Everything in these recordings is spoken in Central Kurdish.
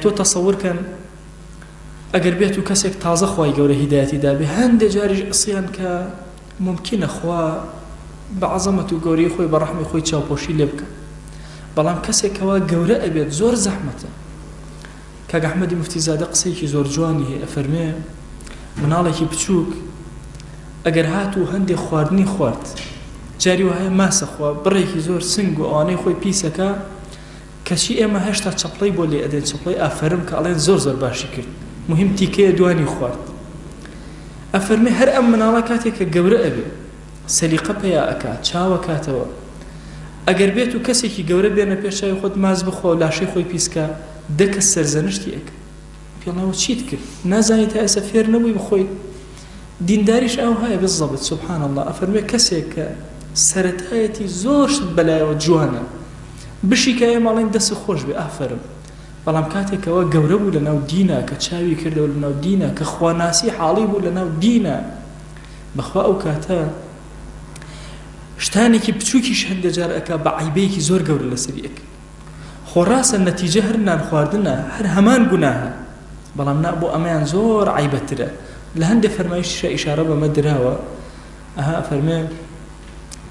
تۆ تەسەوور کەن ئەگەر بێت و کەسێک تازە خوای گەورە هیدایەتی دابێ هەندێک جاریش ئەسیان کە ممکنە خوا بە عەزەمەت و گەورەی خۆی بە ڕەحمی خۆی چاوپۆشی لێ بکە بەڵام کەسێکەوە گەورە ئەبێت زۆر زەحمەتە کاک ئەحمەدی موفتیزادە قسەیەکی زۆر جوانی هەیە ئەفەرمێ مناڵێکی بچووک ئەگەر هات و هەندێک خواردنی خوارد جاری وهەیە ماسە خوا بڕێکی زۆر سنگ و ئەوانەی خۆی پیسەکە کەچی ئێمە هێشتا چەپڵەی بۆ لێ ئەدەن چەپڵەی ئافەرم کە ئەڵێن زۆر زۆر باشی کرد مهم تیکەیە دوانی خوارد ئەفەرمێ هەر ئەم مناڵە کاتێک کە گەورە ئەبێ سەلیقە پێیا ئەکات چاوە کاتەوە ئەگەر بێت و کەسێکی گەورە بێنە پێشای خۆت ماز بخۆ و لاشەی خۆی پیسکە دەکەس سەرزەنشتی ئەکە پێڵەوە چیت کرد نازانی تا ئێستا فێر نەبووی بخۆیت دینداریش ئەو هەیە بزەبت سبحان الله ئەفەرمێ کەسێک کە سەرەتایەتی زۆر شت بەلایەوە جوانە بشی کە ئێمە ئەڵێن دەست خۆش بێ ئافەرم بەڵام کاتێکەوە گەورە بوو لەناو دینە کە چاوی کردەوە لەناو دینە کە خواناسی حاڵی بوو لەناو دینە بەخوا ئەو کاتە شتانێکی بچووکیش هەندێک جار ئەکا بە عیبەیەکی زۆر گەورە لەسەری ئەکە خۆڕاستە نەتیجە هەر نان خواردنە هەر هەمان گوناهە بەڵام نا بۆ ئەمەیان زۆر عیبەترە لە هەندێک فەرمایشتیشە ئیشارە بەمە دراوە ئەها فەرمێ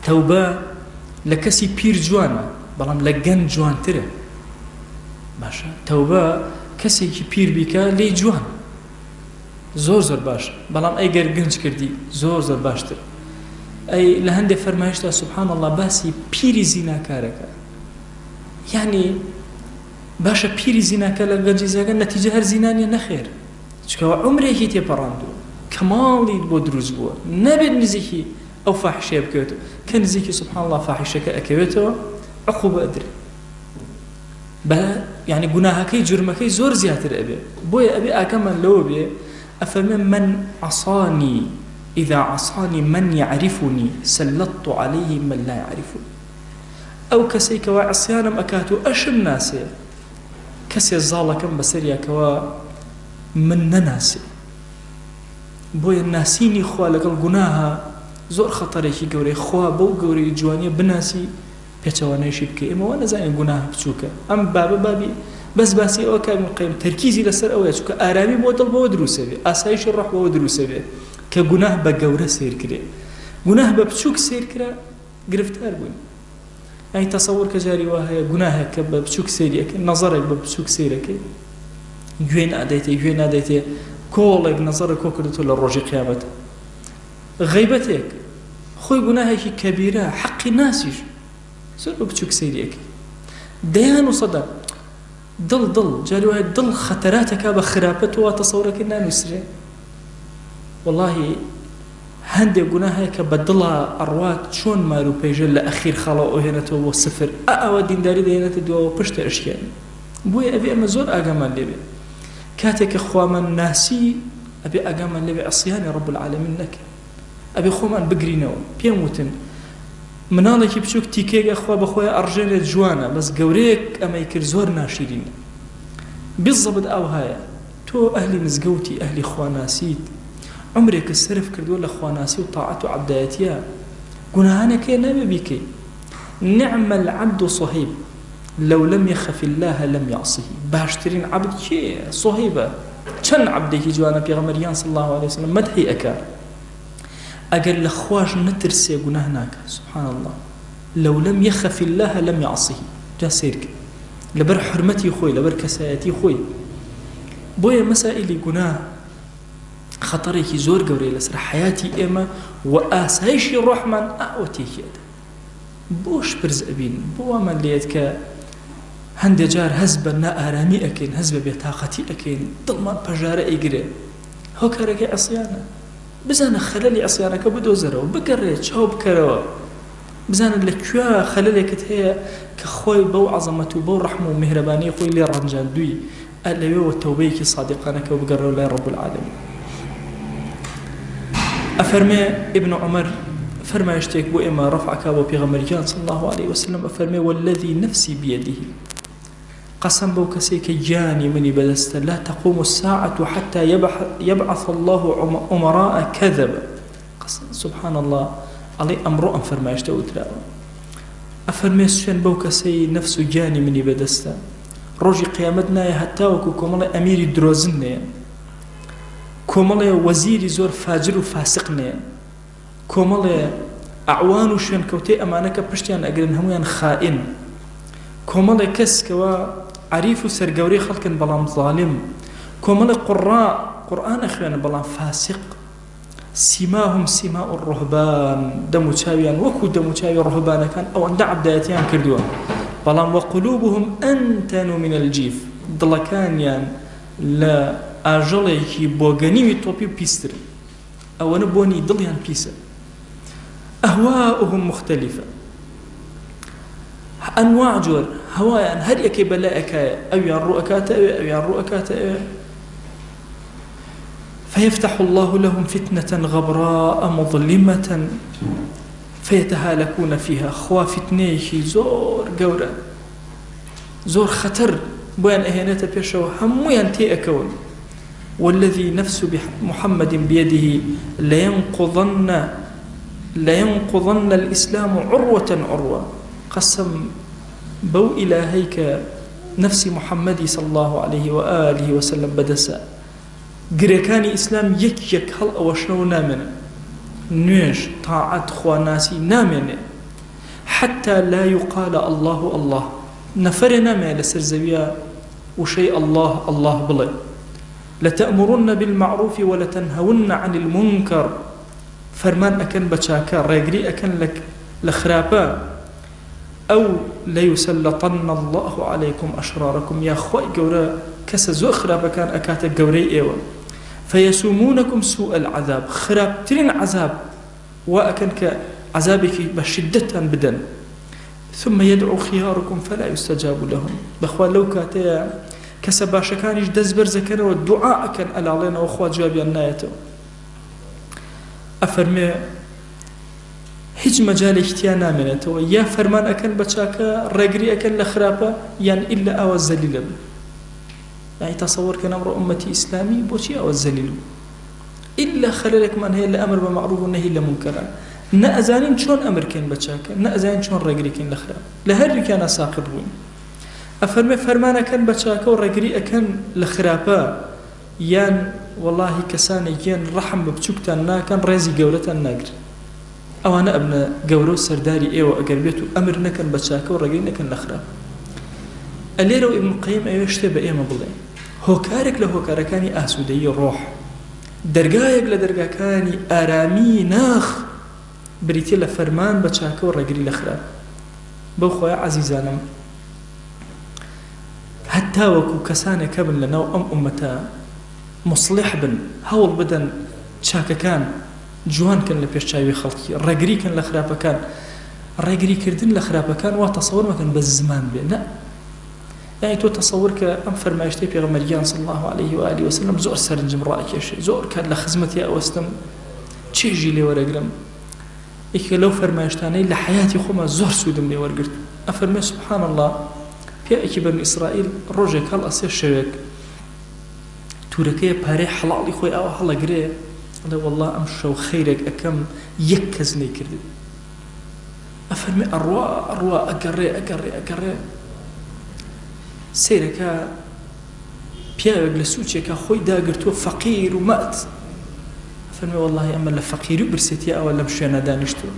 تەوبە لە کەسی پیر جوانە بەڵام لە گەن جوانترە باشە تەوبە کەسێکی پیر بیکە لێ جوان زۆر زۆر باشە بەڵام ئەیگەر گەنج کردی زۆر زۆر باشتر ئەی لە هەندێک فەرمایشتا سبحان الله باسی پیری زیناکارەکە یعنی باشە پیری زیناکە لە گەنجی زیاکە نەتیجە هەر زینانیە نەخێر چکەوە عمرێکی تێپەڕاندووە کەماڵی بۆ دروست بووە نەبێت نزیکی ئەو فاحشەیە بکەوێتەوە کە نزیکی سبحان الله فاحشەکە ئەکەوێتەوە عقوبە ئەدرێ بە یعنی گوناهەکەی جرمەکەی زۆر زیاتر ئەبێ بۆیە ئەبێ ئاکەمان لەوە بێ ئەفەرمێ من عصانی إذا عصاني من يعرفني سلطت عليه من لا يعرفني أو كسي كوا عصيانم أكاتو أشم ناسي كسي الزالكم بسريا كوا من نناسي بوي الناسيني خوا لقل قناها زور خطريكي قوري خوا بو قوري جوانية بناسي پێچەوانەیەشی بکە ئێمە وە نەزانین گوناه بچووکە ئەم بابی بەس باسی ئەوە کە قیم تەرکیزی لەسەر ئەوەیە چونکە ئارامی بۆ دڵ بەوە دروستە بێ ئاسایشی ڕەح بەوە دروستە بێ کە گوناه بە گەورە سیر کرێ گوناه بە بچووک سیر کرا گرفتار بووین ئەی تەسەوور کە جاری وا هەیە گوناهێک کە بە بچووک سیرەکە نەزەرێک بە بچووک سیرەکەی گوێ نادەیتێ کۆڵێک نەزەرە کۆ کردوتۆ لە ڕۆژی قیامەت غەیبەتێک خۆی گوناهێکی کەبیرە حەقی ناسیش زۆر بە بچووک سەیریەکە دەیان و سەدا دڵ جاری وایە دڵ خەتەراتەکە بە خراپەتەوە تەسەورەکە نانووسرێ وەڵاهی هەندێک گوناه هەیە کە بە دڵە ئەڕوات چۆن مار و پەیژە لە ئەخیر خاڵەوە ئەوهێنێتەوە بۆ سفر ئەوە دینداری دەهێنێتە دووەوە پشتە ئەشکیانی بۆیە ئەبێ ئەمە زۆر ئاگامان لێبێ کاتێک کە خوامان ناسی ئەبێ ئاگامان لێبێ عەسیانی ڕەب العالەمین نەکەین ئەبێ خۆمان بگرینەوە پێم وتن مناڵێکی بچووک تیکێک خوا بەخۆی ئەڕژێنێت جوانە بەس گەورەیەک ئەمەی کرد زۆر ناشیرینە بالضبط ئەو هەیە تۆ ئەهلی مزگەوتی ئەهلی خواناسیت عمرێکە سرف کردووە لە خواناسی و تاعەت و عەبدایەتیە گوناهانەکەی نابێ بیکەی نعم العبد صهيب لو لم يخف الله لم يعصه باشترین عبد کێیە صهيبە چەند عەبدێکی جوانە پێغەمبەریان صلی الله عليه وسلم مەدحی ئەکا ئەگەر لە خواش نەترسێ گوناه ناکە سبحان الله لو لم يخف الله لم يعصه جا سیرکە لەبەر حرمەتی خۆی لەبەر کەسایەتی خۆی بۆیە مەسائلی گوناه خەتەرێکی زۆر گەورەی لەسەر حیاتی ئێمە و ئاسایشی ڕۆحمان ئەوە تێکیەدە بۆش پرز ئەبین بۆ وەمان لێت کە هەندێک جار هەز بە نائارامی ئەکەین هەز بە بێتاقەتی ئەکەین دڵمان پەژارە ئەیگرێ هۆکارەکەی عەسیانە بزانە خەلەلی عەسیانەکە بدۆزەرەوە بگەڕێ چاو بکەرەوە بزانە لەکوێ خەلەلێکت هەیە کە خۆی بەو عەزەمەت و بەو ڕەحم و میهرەبانی خۆی لێ ڕەنجاندووی لەوێەوە تەوبەیەکی صادقانەکە و بگەڕێەوە لای ڕەب العالەمین أفرمي ابن عمر فرما يشتيك بو إما رفعك أبو بيغمريان صلى الله عليه وسلم أفرمي والذي نفسي بيده قسم بو كسيك جاني مني بدست لا تقوم الساعة حتى يبعث الله أمراء كذب قسم سبحان الله علي أمر فرما يشتوي تراوى أفرمي سفين بو كسي نفس جاني مني بدست ڕۆژی قیامەت نایە هەتاوەکو کۆمەڵی ئەمیری درۆزن نەیە، کۆمەڵێ وەزیری زۆر فاجر و فاسق نەیە، کۆمەڵێ ئەعوان و شوێنکەوتەی ئەمانەکە پشتیان ئەگرن هەمویان خائین، کۆمەڵێ کەس کەوا عەریف و سەرگەورەی خەڵکن بەڵام ظالم، کۆمەڵێ قورئان ئەخوێنە بەڵام فاسق. سیماهم سیماء الرهبان، دەم و چاویان وەکو دەم و چاوی ڕهبانەکان ئەوەندە عەبدایەتیان کردووە، بەڵام وەقلوبهم ئەنتەن من الجیف، دڵەکانیان لە ئاژەڵێکی بۆگەنیوی تۆپی و پیستر، ئەوەنە بۆنی دڵیان پیسە. ئەهواؤهم مختلفة، ئەنواع جۆر هەوایان هەر یەکەی بەلایەکایە، ئەویان ڕوئەکاتە ئەوێ، ئەویان ڕوئەکاتە ئەوێ. فيفتح الله لهم فتنة غبراء مظلمة فيتهالكون فيها. خوا فتنەیەکی زۆر گەورە زۆر خەتەر بۆیان ئەهێنێتە پێشەوە، هەموویان تێئەکەون. والذي نفس محمد بيده لينقضن الإسلام عروة عروة. قسم بو إلهيك نفس محمد صلى الله عليه وآله وسلم بدسا گرەکانی ئیسلام یەک هەڵ ئەوەشنەوە نامێنێ، نوێژ تاعەت خواناسی نامێنێ، حتى لا يقال الله الله، نەفەرێ نامێنێ لەسەر زەویە وشەی الله الله بڵێ. لتأمرن بالمعروف ولتنهون عن المنكر، فەرمان ئەکەن بە چاکە، ڕێگری ئەکەن لە خراپە. ئەو لەیوسەلەطەن الله عليكم أشراركم، یا خۆی گەورە کەسە زۆر خراپەکان ئەکاتە گەورەی ئێوە. فيسومونكم سوء العذاب، خراپترین عذاب وا ئەکەن کە عذابێکی بە شدەتان بدەن. ثم يدعو خياركم فلا يستجاب لهم، بەخوا لەو کاتەیە کەسە باشەکانیش دەست بەرزەکەنەوە دوعا ئەکەن ئەلاڵێنەوە خوا جوابیان نایەتەوە. ئەفەرمێ هیچ مەجالێکی تیا نامێنێتەوە، یا فەرمان ئەکەن بە چاکە ڕێگری ئەکەن لە خراپە، یان ئیلا ئەوە زەلیلە بن. يعني تصور كان أمر أمتي إسلامي بوشي أو الزليل إلا خلالك من هي الأمر بمعروف والنهي لمنكر. نأزانين شون أمر كان بتشاكا، نأزانين شون رجري كان لخراب، لهر كان ساقط وين. فرمانا كان بتشاكا ورجري كان لخرابا، يان والله كسان يان رحم ببتشوكتنا كان رازي جورة الناقر. أو أنا ابن جورو سرداري إيوه أقربيته أمرنا كان بتشاكا ورجرينا كان لخراب. الليرو ابن القيم أيوشته بأيما بلين. هۆکارێک لە هۆکارەکانی ئاسوودەیی ڕۆح، دەرگایەک لە دەرگاکانی ئارامی ناخ بریتە لە فەرمان بە چاکە و ڕێگری لە خراپ. بەو خۆیان عەزیزانم، هەتا وەکو کەسانێک هەبن لەناو ئەم ئومەتە مصلح بن، هەوڵ بدەن چاکەکان جوانکەن لە پێشچاوی خەڵکی، ڕێگریکەن لە خراپەکان. ڕێگریکردن لە خراپەکان وا تەسەوور مەکەن بە زمان بێ، نە. يعني تو تصور كأم فرمايشتي في غمريان صلى الله عليه وآله وسلم زور سرنجم رأيك يا شيء زور كان لخدمتي أوستم تشيجي لي ورقلم إيك لو فرمايشتاني لحياتي خوما زور سودم لي ورقلت. أفرمي سبحان الله في أكي بني إسرائيل رجع كال أسير شوك توركية باري حلالي خوي أو حلا قريه الله والله أمشو خيرك أكم يكزني كردي. أفرمي أروا أقري سيركا بياوك لسوتشيكا خوي داقرتو فقير ومات. فرمي والله أما لفقير برسيتي أو لمشينا دانشتو.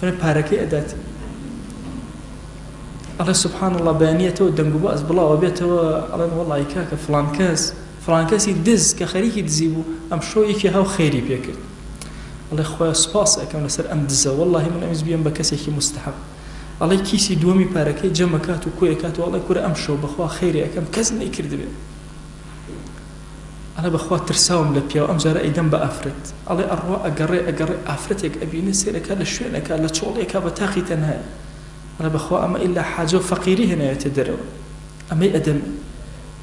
فرمي باركي أداتي الله سبحان الله بانيته ودنقو باز بلا وبيته الله والله يكاك فلان كاس يدز كخريكي تزيبو أم شويكي هاو خيري بيكر الله خويا سباس أكم لسر أم دزا والله من أمز بيان بكاسيكي مستحب الله كيسي دومي باركي جمكات وكويكات والله كورا أمشو بخوا خيري أكم كزن يكرد بي الله بخوا ترساوم لبيا وأمجار أيدن بأفرت الله أروا أقري أفرتك أبيني سيرك هذا شوينك هذا شغلك هذا تاخي تنهاي الله بخوا أما إلا حاجة فقيري هنا يتدروا أما أدم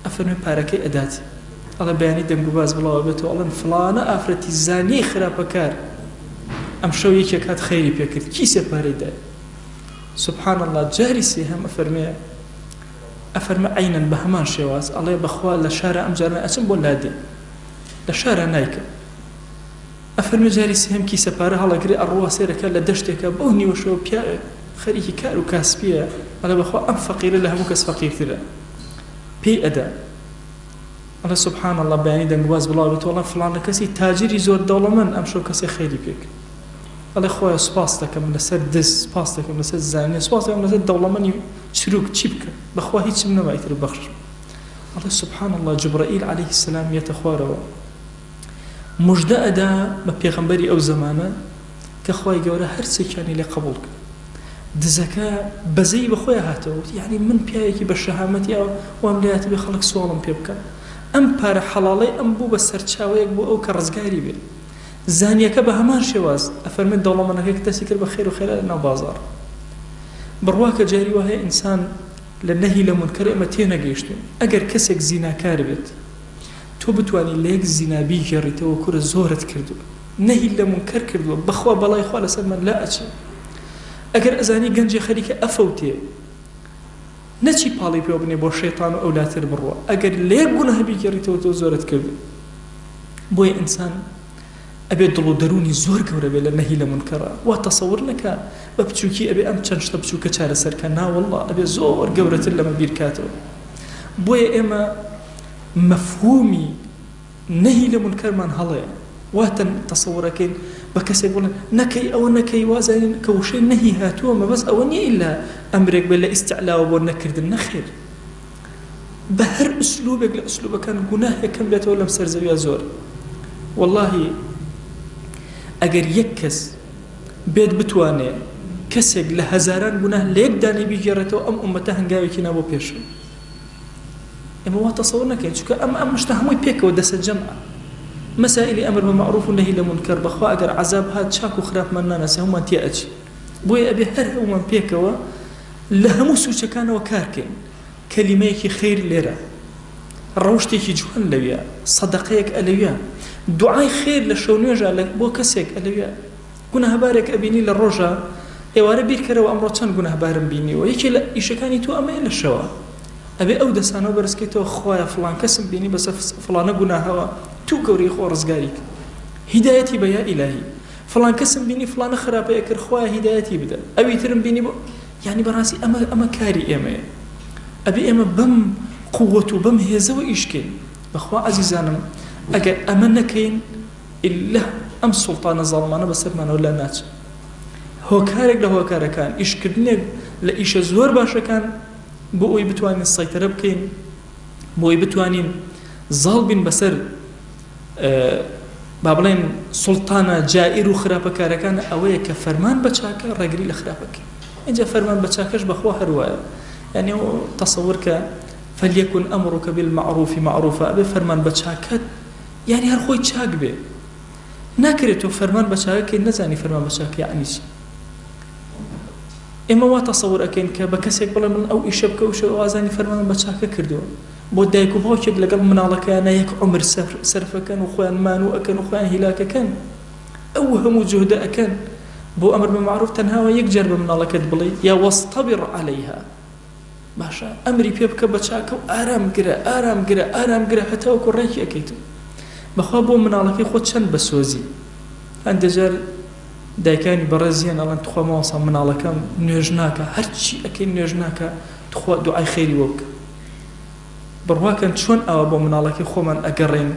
أفرمي باركي أداتي الله بياني دم قباز بالله وبيته الله فلانة أفرتي زاني خرابكار أمشو يكات خيري بيكرد كيسي باريدا سبحان الله جاري سيهم أفرمي عينا بهمان شواز الله بخوا لشارع أمجارنا أسم بولادي لشارع نايكا أفرمي جاري سيهم كيسي باره الله قري أروا سيرك لدشتك بوني وشو بيا خريكي كارو كاسبيا الله بخوا أم فقير لها مكس فقير ثلا پێی ئەدا ئەڵێ سوبحان الله بەیانی دەنگواز بڵاو بێت وەڵام فڵانە کەسی تاجری زۆر دەوڵەمەند ئەمشەو کەسێ خەیری پێ کرد ئەڵێ خۆیان سوپاس دەکەم لەسەر دەست سوپاس دەکەم لەسەر زانیە سوپاس دەکەم لەسەر دەوڵەمەندی چروک چی بکە بەخوا هیچم نەمایتر بەخش ئەڵێ سوبحان الله جبرائیل عەلەیهی السلام یێتە خوارەوە مژدە ئەدا بە پێغەمبەری ئەو زەمانە کە خوای گەورە هەر چێکیانی لێ قبوڵ کرد دزەکە بەزەی بەخۆیان هاتەوە یعنی من پیاوێکی بە شەهامەتی وام لێهاتە بێ خەڵک سوڵم پێ بکە ئەم پارە حەڵاڵەی ئەم بوو بە سەرچاوەیەک بۆ ئەو کە ڕزگاری بێ زانیەکە بە هەمان شێواز ئەفەرمێت دەوڵەمەندەکەی کە دەستی کرد بە خێر و خێرا لەناو بازاڕ بڕواکە جاری وهەیە ئینسان لە نەهی لە مونکەر ئێمە تێنەگەیشتین ئەگەر کەسێک زیناکار بێت تۆ بتوانی لە یەک زینابی گێڕیتەوە کورە زۆرت کردو نەهی لە مونکەر کردووە بەخوا بەڵای خوا لەسەر من لا ئەچێ ئەگەر ئەزانی گەنجی خەریکە ئەفەوتێ نەچی پاڵی پێ بنێ بۆ شەیطان و ئەولاتر بڕوە ئەگەر لە یەک گوناهی گێڕیتەوە تۆ زۆرت کردو بۆیە ئینسان ئەبێ دڵ و دەرونی زۆر گەورە بێ لە نەهی لە مونکەرە وا تەسەور نەکە بە بچووکی ئەبێ ئەم چەند شتە بچووکە چارەسەرکە نا وەڵڵا ئەبێ زۆر گەورەتر لەمە بیرکاتەوە بۆیە ئێمە مەفهومی نەهی لە مونکەرمان هەڵەیە واتە تەسەورەکەین بە کەسێک بڵێن نەکەی ئەوە نەکەی وازانین کە وشەی نەهی هاتووە مەبەس ئەوە نییە ئیلا ئەمرێک بێ لە ئیستیعلاوە بۆ نەکردن نەخێر بە هەر ئوسلوبێک لە ئوسلوبەکان گوناهێکم بێتەوە لەم سەرزەویە زۆر واللهی ئەگەر یەک کەس بێت بتوانێ کەسێک لە هەزاران گوناه لە یەک دانەی بیگێڕێتەوە ئەم ئومەتە هەنگاوێکی نا بۆ پێشوە ئێمە وا تەسەور نەکەین چونکە ئەم شتە هەمووی پێکەوە دەسە جەمعە مسائلی ئەمر بمعروف و نهی لە منکر بەخوا ئەگەر عەذاب هات چاک و خراپمان نانەسێ هەموومان تێ ئەچی بۆیە ئەبێ هەر هەموومان پێکەوە لە هەموو سوچەکانەوە کارکەین کەلیمەیەکی خەیر لێرە ڕەوشتێکی جوان لەویە سەدەقەیەک ئەلەویە دوعای خێر لە شەو نوێژە بۆ کەسێک ئەلەویە گوناهبارێک ئەبینی لە ڕۆژە ئێوارە بیرکەرەوە ئەمڕۆ چەند گوناهبارم بینیوە یەکێ لە ئیشەکانی تۆ ئەمەیە لە شەوە ئەبێ ئەو دەسانەوە بەرزکەیتەوە خوایە فڵان کەسم بینی بەسە فڵانە گوناهەوە تو گەوری خۆ ڕزگاری کرد هیدایەتی بە یا ئیلاهی فڵان کەسم بینی فڵانە خراپەیە کرد خوایە هیدایەتی بدە ئەوی ترم بینی بۆ یعنی بەڕاستی ئەمە کاری ئێمەیە ئەبێ ئێمە بەم قووەت و بەم هێزەوە ئیشکەین بەخوا عەزیزانم ئەگەر ئەمە نەکەین ئللا ئەم سوڵتانە زاڵمانە بەسەرمانەوە لا ناچێت هۆکارێک لە هۆکارەکان ئیشکردنێک لە ئیشە زۆر باشەکان بۆ ئەوی بتوانین سەیطرە بکەین بۆ ئەوی بتوانین زاڵ بین بەسەر با بڵێن سوڵتانە جائیر و خراپەکارەکان ئەوەیە کە فەرمان بە چاکە ڕێگری لە خراپەکەی اینجا فەرمان بە چاکەش بەخوا هەروایە یعنی تەسەور کە فەلیەکن ئەمڕک بالمەعروف معروفە ئەبێ فەرمان بە چاکەت یعنی هەر خۆی چاک بێ ناکرێت تۆ فەرمان بە چاکەکەی نەزانی فەرمان بە چاکە یعنی چی ئێمە وا تەسەور ئەکەین کە بە کەسێک بڵێ من ئەو ئیشە بکە و شەو ئازانی فەرمان بە چاکە کردووە بۆ دایک و باوکێک لەگەڵ مناڵەکەیانە یەک عومر سەرفەکەن و خۆیان مانوو ئەکەن و خۆیان هیلاکەکەن ئەو هەموو جوهدە ئەکەن بۆ ئەمر بمعروف تەنهاوە یەک جار بە مناڵەکەت بڵێ یا وەستەبر عەلەیها باشە ئەمری پێ بکە بە چاکە و ئارام گرە هەتاوەکو ڕێکی ئەکەیتەوە بەخوا بۆ مناڵەکەی خۆ چەند بەسۆزی هەندێجار دایکانی بەڕێزیان ئەڵێن توخوا ماوەسا مناڵەکەم نوێژ ناکە هەرچی ئەکەی نوێژ ناکە توخوا دوعای خێری وە بکە بڕواکەن چۆن ئەوە بۆ مناڵەکەی خۆمان ئەگەڕێن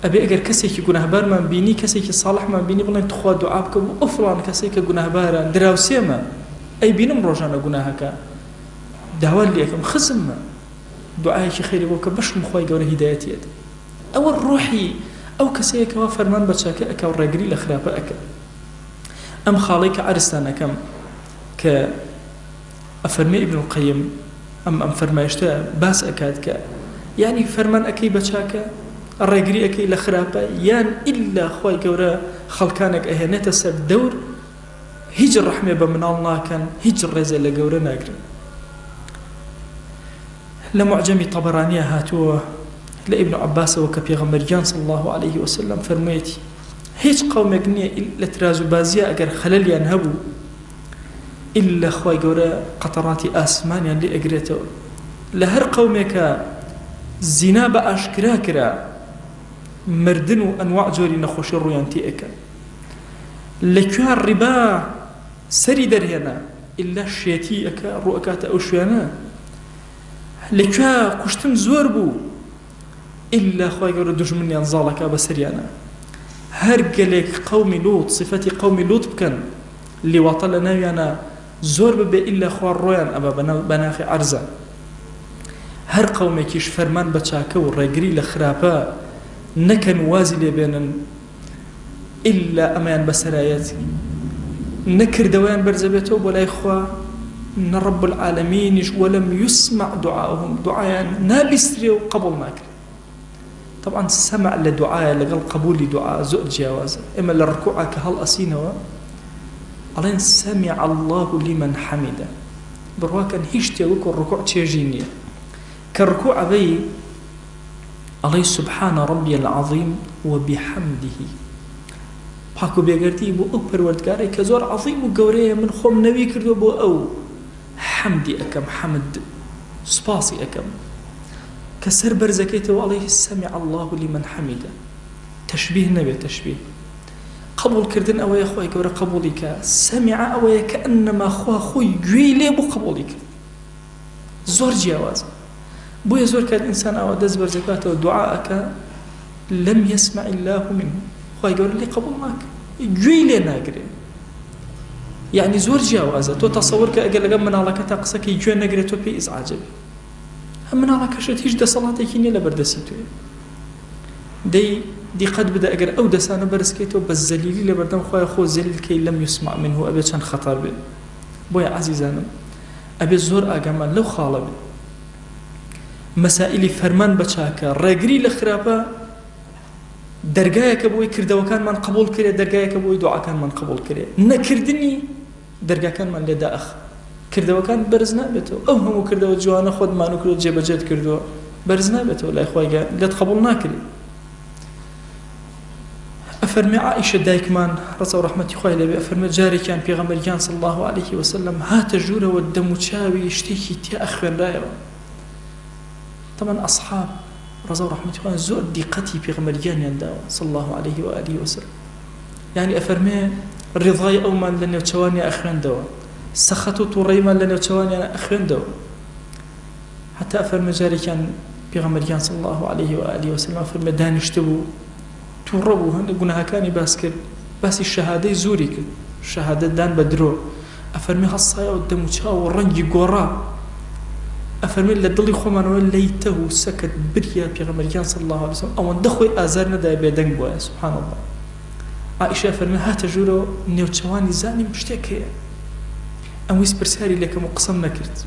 ئەبێ ئەگەر کەسێکی گوناهبارمان بینی کەسێکی ساڵحمان بینی بڵێن توخوا دوعا بکە بۆ ئەو فڵان کەسێک کە گوناهبارە دراوسێمە ئەی بینم ڕۆژانە گوناهەکە داوا لێ یەکەم خزممە دوعایەکی خێری بۆ کە بەشم خۆی گەورە هیدایەتیەت ئەوە ڕۆحی ئەو کەسەیەکەوە فەرمان بە چاکە ئەکە و ڕێگری لە خراپە ئەکە ئەم خاڵەی کە عەرزتانەکەم کە ئەفەرمێ ئیبن القەیم ئەم فەرمایشتە باس ئەکات کە یعنی فەرمان ئەکەی بە چاکە ڕێگری ئەکەی لە خراپە یان ئیلا خۆی گەورە خەڵکانێک ئەهێنێتە سەر دەور هیچ ڕەحمێ بە مناڵ ناکەن هیچ ڕێزە لە گەورە ناگرن لە معجەمی طەبەرانیە هاتووە لە ئیبن عەباسەوە کە پێغەمبەریان صلی الله عليه وسلم فەرموویەتی هیچ قەومێک نییە لە تراز و بازیە ئەگەر خەلەلیان هەبوو ئیلا خۆی گەورە قەتەڕاتی ئاسمانیان لێ ئەگرێتەوە لە هەر قەومێکە زینا بە ئاشکرا کرا مردن و ئەنواع جۆری نەخۆشی ڕوویان تێ ئەکە لەکوێ ڕیبا سەری دەرهێنا ئیلا شێتی ئەکە ڕوو ئەکاتە ئەو شوێنە لەکوێ کوشتن زۆر بوو ئیلا خۆی گەورە دوژمنیان زاڵەکە بەسەریانە هەر گەلێک قەومی لوط صفەتی قەومی لوط بکەن لیواتە لە ناویانە زۆر ببێ ئیلا خوا ڕۆیان ئەبە بەناخی عەرزە هەر قەومێکیش فەرمان بە چاکە و ڕێگری لە خراپە نەکەن وازی لێبێنن ئیلا ئەمەیان بەسەرایەتی نەکردەوەیان بەرزەبێتەوە بۆ لای خوا نەڕەب العالەمینیش وەلەم یوسمع دعاهم دعایان نابیسترێ و قبول ناکرێت طبعا سمع لدعاء لقل قبول دعاء زؤ جوازه اما للركوع كهل اسينوا الين سمع الله لمن حمده برواكن هيشتي وكو الركوع تيجينيه كالركوع بي عليه سبحان ربي العظيم وبحمده باكو بيغرتي بو او پروردگاري كزور عظيم وقوريه من خوم نبي كردو بو او حمدي اكم حمد سباسي اكم كسر برزكيته عليه سمع الله لمن حمده تشبيه نبي تشبيه قبول كردن او يا اخوي كبر قبولك سمع او كانما خوي جويلي بو قبولك زور جواز بو يزور كان انسان او دز برزكاته ودعاءك لم يسمع الله منه خوي يقول لي قبول معك جويلي ناقري يعني زور جواز تو تصورك اقل من على كتاقسك يجي ناقري تو بي ازعاجي من على كشت هيج ده صلاتي كيني لبردسيتو دي قد بدا اگر او دسانه برسكيتو بس زليلي لبردم خويا خو زليل كي لم يسمع منه ابي كان خطر به بويا عزيزانا ابي زور اقام لو خالب مسائل فرمان بچاكا رغري لخرابا درگايك بوي كردو كان من قبول كري درگايك بوي دعاء كان من قبول كري نكردني درگا كان من لدا اخ كردو كان برز نابتو او هم كردو جوانا خود ما نكرو جبجت كردو برز نابتو لا اخويا لا تقبل ناكري افرمي عائشه دايكمان رضا ورحمتي خويا لبي افرمي جاري كان پیغمبر كان صلى الله عليه وسلم هات جوره والدم تشاوي يشتكي تي اخر رايو طبعا اصحاب رضا ورحمتي خويا زور دقتي پیغمبر كان ينداو صلى الله عليه واله وسلم يعني افرمي الرضاي او من لن يتشواني اخرن دوا سخطوا طريما لن يتشواني أنا أخرين دو حتى أفرم جاري كان بيغمر كان صلى الله عليه وآله وسلم أفرم دانشتبو توربو هنده قناها كاني باسكر بس الشهادة زوري كد الشهادة دان بدرو أفرمي هالصايا ودمو تشاو ورنجي قورا أفرمي لدلي خومان وليته سكت بريا بيغمر كان صلى الله عليه وسلم أو اندخوي آزارنا دا بيدنگ بوايا سبحان الله عائشة أفرمي هات جورو نيوتشواني زاني مشتكي أمويس برسالي لك مقسم نكرت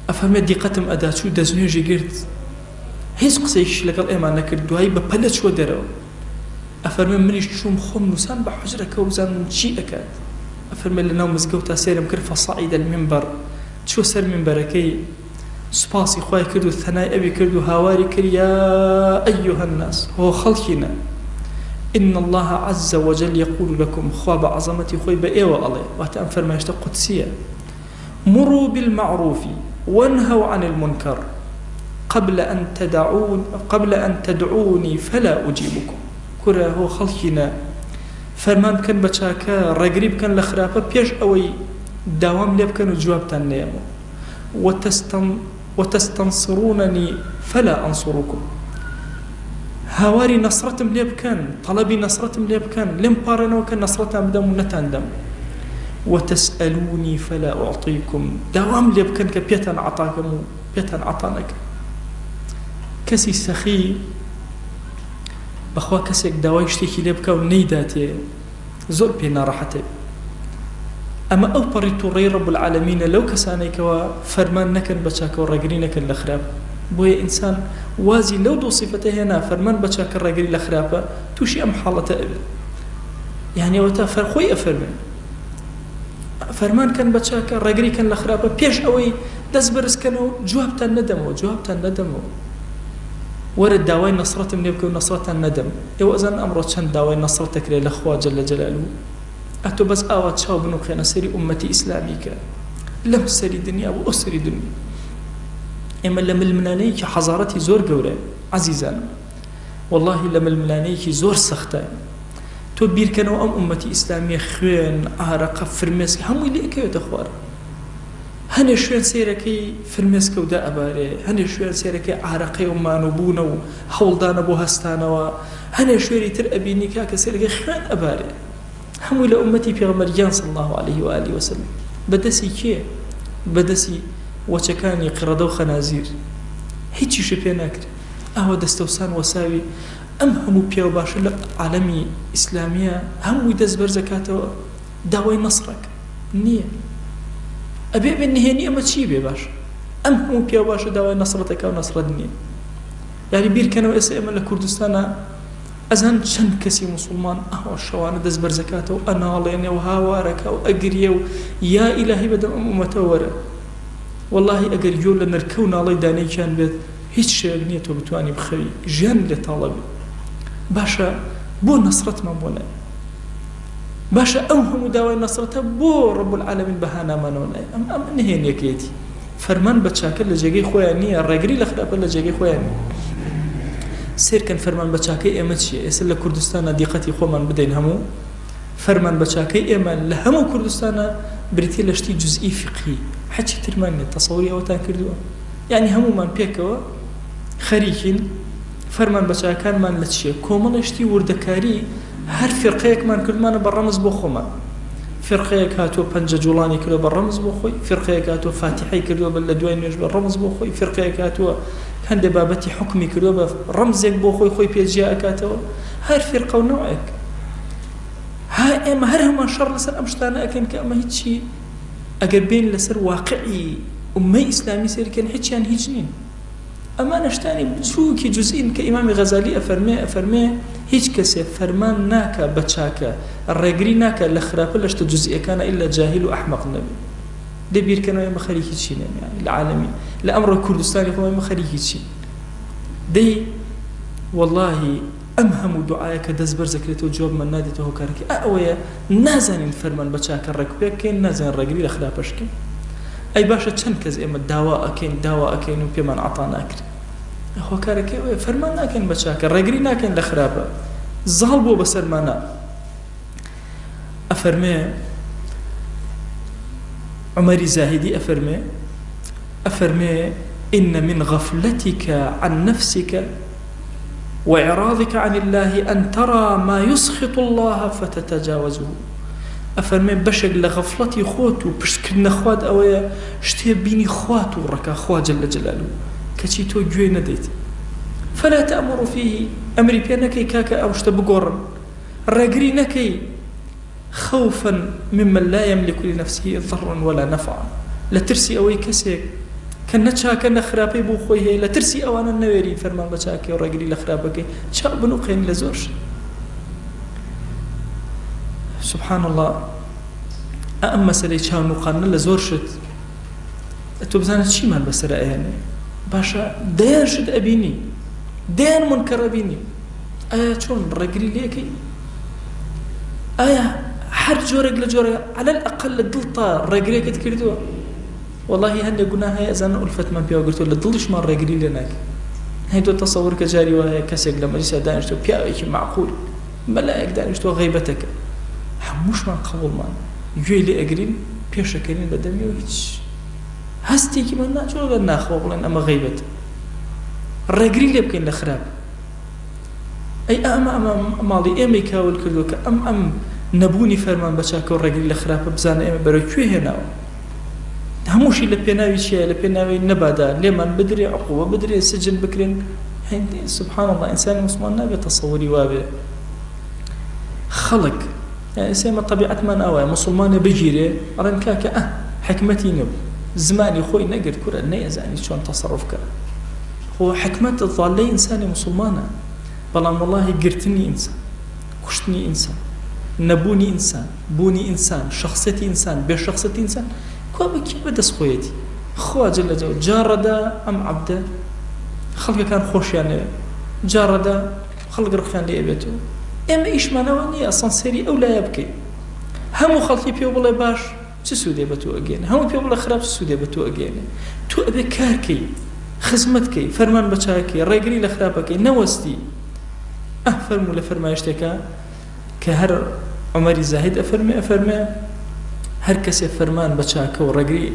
أفهم دقتم أدا شو دزنيجي قرت هيس قصيش لك الإيمان نكرت دوهاي ببلت شو درو أفهم منيش شو مخم نسان بحجرك وزان شيء أكاد أفهم لنا مزقوتا سيرم كرفة صعيد المنبر شو سر منبركي سباسي خواي كردو الثناء أبي كردو هاواري كر يا أيها الناس هو خلقنا إن الله عز وجل يقول لكم خواب عظمتي خوي بأيوة الله واتأم فرماشة قدسية مروا بالمعروف وانهوا عن المنكر قبل أن تدعوني فلا أجيبكم كره هو خلقنا فرمان كان بچاكا رقريب كان لخرافة بيش أوي دوام ليب كانوا جواب تنيمو وتستنصرونني فلا أنصركم هاواري نصرتم ليب كان طلبي نصرتم ليب كان لم بارنا وكان نصرتهم دم ونتندم وتسألوني فلا أعطيكم دوام ليب كان كبيتان عطاكم بيتان عطانك كسي سخي بخوا كسيك دوايشتكي ليب كان نيداتي زور بينا راحتي أما أو بريتو ري رب العالمين لو كسانيك وفرمان نكن بچاك ورقرينك الأخراب بوي إنسان وازي لو دو صفته هنا فرمان بچاك الرقري الأخرابة توشي أم حالة أبل يعني وتا فرخوي أفرمان فرمان كان بچاك الرقري كان الأخرابة بيش أوي دز برس كانوا جوابتا ندمو ورد داوي نصرة من يبكي نصرة الندم يو أزن أمره چند داوي نصرتك للأخوة جل جلاله أتو بس آوات شاو بنو خينا سري أمتي إسلاميك لم سري دنيا أو أسري دنيا إما لم الملانيك حضارتي زور قورة عزيزان والله لم الملانيك زور سختا تو بير كانوا أمتي إسلامية خوين عارقة فرميسي هم اللي أكيو تخوار هەنێ شوێن سێرەکەی فرمێسکەودا ئەبارێ، هەنێ شوێن سێرەکەی عارەقەی و مانوبوونە و هەوڵدانە بۆ هەستانەوە، هەنێ شوێنی تر ئەبینی کاکە سێرەکەی خوێن ئەبارێ. هەمووی لە ئومەتی پێغەمبەریان صلی الله عليه و آله وسلم. بەدەستی کێ؟ بەدەستی وەچەکانی قڕەدە و خەنازیر. هیچیش پێ ناکرێت. ئاوا دەستەوسان وەساوی ئەم هەموو پیاو باشە لە عالەمی ئیسلامیە هەمووی دەست بەرزەکاتەوە داوای نەسڕێک نییە. ئەبێ بێ نهێنی ئەمە چی بێ باش؟ ئەم هەموو پیاو باشە داوای نەسڕەتەکە و نەسڕەت نییە. یعنی بیرکەنەوە ئێستا ئێمە لە کوردستانە ئەزان چەند کەسی مسلمان ئەوە شەوانە دەست بەرزەکاتەوە ئەناڵێنێ و هاوارەکە و ئەگریە و یا ئیلاهی بەدەم ئەم ئومەتەوە وەرە. واللهی ئەگەر گوێ لە نرکە و ناڵەی دانەیەکیان بێت هیچ شێک نییە تۆ بتوانی بخەوی ژیان لێ تاڵە بێت. باشە بۆ نەسڕەتمان بۆ نایە؟ باشە ئەو هەموو داوای نەسڕەتە بۆ ڕەب العالەمین بەهانامانەوە نایە؟ ئەم نهێنیەکەیەتی. فەرمان بە چاکە لە جێگەی خۆیان نییە، ڕێگری لە خراپە لە جێگەی خۆیان نییە. سێرکەن فەرمان بە چاکەی ئێمە چییە؟ ئێستا لە کوردستانە دیقەتی خۆمان بدەین هەموو فەرمان بە چاکەی ئێمە لە هەموو کوردستانە بریتە لە شتی جزئی فقهی، حەچی ترمان نیە. تەسەووری ئەوەتان کردووە؟ یعنی هەمومان پێکەوە خەریکین فەرمان بە چاکانمان لە چییە؟ کۆمەڵشتی وردەکاری هەر فێرقەیەکمان کردمانە بە ڕەمز بۆ خۆمان. فێرقەیەک هاتووە پەنجە جوڵانی کردو بە ڕەمز بۆ خۆی، فێرقەیەک هاتووە فاتحەی کردووە بە لە دوای نوێژ بە ڕەمز بۆ خۆی، فێرقەیەک هاتووە هەندێک بابەتی حکمی کردووە بە ڕەمزێک بۆ خۆی پێجیا ئەکاتەوە. هەر فێرقە و نەوعێک. ها ئێمە هەر هەمان شەڕ لەسەر ئەم شتانە ئەکەین کە ئەمە هیچی ئەگەر بین لەسەر واقعی ئومەی ئیسلامی سێرکەن هیچیان هیچ نین. ئەمانە شتانی بچووکی جزئین کە ئیمامی غەزالی ئەفەرمێ هیچ کەسێ فەرمان ناکە بە چاکە ڕێگری ناکە لە خراپە لە شتە جزئیەکانە ئیلا جاهیل و ئەحمەق نەبێ. دێ بیرکەنەوە ئێمە خەریکی چین یعنی لە عالەمی لە ئەمڕۆ کوردستانی خۆ ئێمە خەریکی چین. دەی وەڵڵاهی ئەم هەموو دوعایە کە دەست بەرزەکرێتەوە جوابمان نادێتەوە هۆکارەکە ئەوەیە نازانین فەرمان بە چاکە ڕێک پێکەین، نازانین ڕێگری لە خراپەشکەین. ئەی باشە چەند کەس ئێمە داوا ئەکەین و پێمان عەتا ناکرێت. هۆکارەکەی ئەوەیە فەرمان ناکەین بە چاکە، ڕێگری ناکەین لە خراپە، زاڵ بۆ بەسەرمانە. ئەفەرمێ عمەری زاهدی ئەفەرمێ إن من غفلتك عن نفسك وإعراضك عن الله أن ترى ما يسخط الله فتتجاوزه. ئەفەرمێ بەشێک لە غەفڵەتی خۆت و پشتکردنە خوات ئەوەیە شتێ بینی خوات و ڕەکا خوا جەل جەلالوه کەچی تۆ گوێ نەدەیت. فلا تأمر فيه ئەمری پێ نەکەی کاکە ئەو شتە بگۆڕن، ڕێگری نەکەی خوفا ممن لا يملك لنفسه ضرا ولا نفعا، لە ترسی ئەوەی کەسێک کە نەچاکە نەخراپەی بۆ خۆی هەیە، لە ترسی ئەوانە نەوێری فەرمان بە چاکەی و ڕێگری لە خراپەکەی چاک بنووقێن لە زۆر شت. سبحان الله ئەم مەسەلەی چاونووقانە لە زۆر شت تۆ بزانە چیمان بەسەر ئەیانێ. باشە دەیان شت ئەبینی، دەیان منکەڕ ئەبینی، ئایا چۆن ڕێگری لێکەی؟ ئایا هەر جۆرێک لە جۆرە عەلە الئەقەل لە دڵتا ڕێگرێکت کردووە؟ وەڵڵاهی هەندێک گوناه هەیە ئەزانە ئولفەتمان پێوە گرتووە لە دڵیشمان ڕێگری لێ ناکەی. هەی تۆ تەسەوور کە جاری وایە کەسێک لە مەجلیسا دانیشتووە پیاوێکی معقول مەلایەک دانیشتووە غەیبەتەکە، هەمووشمان قەبوڵمان گوێی لێ ئەگرین پێشەکەرین بەدەمیەوە هیچ هەستێکی من ناچۆ بە ناخەوە بڵێن ئەمە غەیبەتە، ڕێگری لێ بکەین لە خراپ. ئەی ئەمە ماڵی ئێمەی کاول کردووە کە ئەم نەبوونی فەرمان بە چاکە و ڕێگری لە خراپە بزانە ئێمە بەرەو کوێ هێناوە. هەمووشی لە پێناوی چیە؟ لە پێناوی نەبادا لێمان بدرێ، عقوبە بدرێ، سجن بکرێن. سبحان الله ئینسانی مسلمان نابێت تەسەووری وابێ. خەڵک يعني سيما طبيعتمان أوي مسلمان بجيري أرن كاكا حكمتي نب زماني خوي نقر كرة نيزاني شلون تصرف كرة هو حكمة الضالي إنساني مسلمانة بلان والله قرتني إنسان كشتني إنسان نبوني إنسان بوني إنسان شخصيتي إنسان بشخصيتي إنسان كوابا كيف بدس خويتي خوا جل جلاله جاردا أم عبدا خلق كان خوش يعني جاردا خلق رخيان لي أبيته ئێمە ئیشمانەوە نییە ئەسانسێری ئەو لایە بکەین. هەموو خەڵکی پێ بڵێ باش چ سوودێ بە تۆ ئەگەێنێ، هەموو پێ بڵێ خراپ چ سوودێ بە تۆ ئەگەێنێ. تۆ ئەبێ کارکەی، خزمەتکەی، فەرمان بە چاکەی، ڕێگری لە خراپەکەی، نەوەستی. فەرموو لە فەرمایشتێکە کە هەر عومەری زاهید ئەفەرمێ هەر کەسێ فەرمان بە چاکە و ڕێگری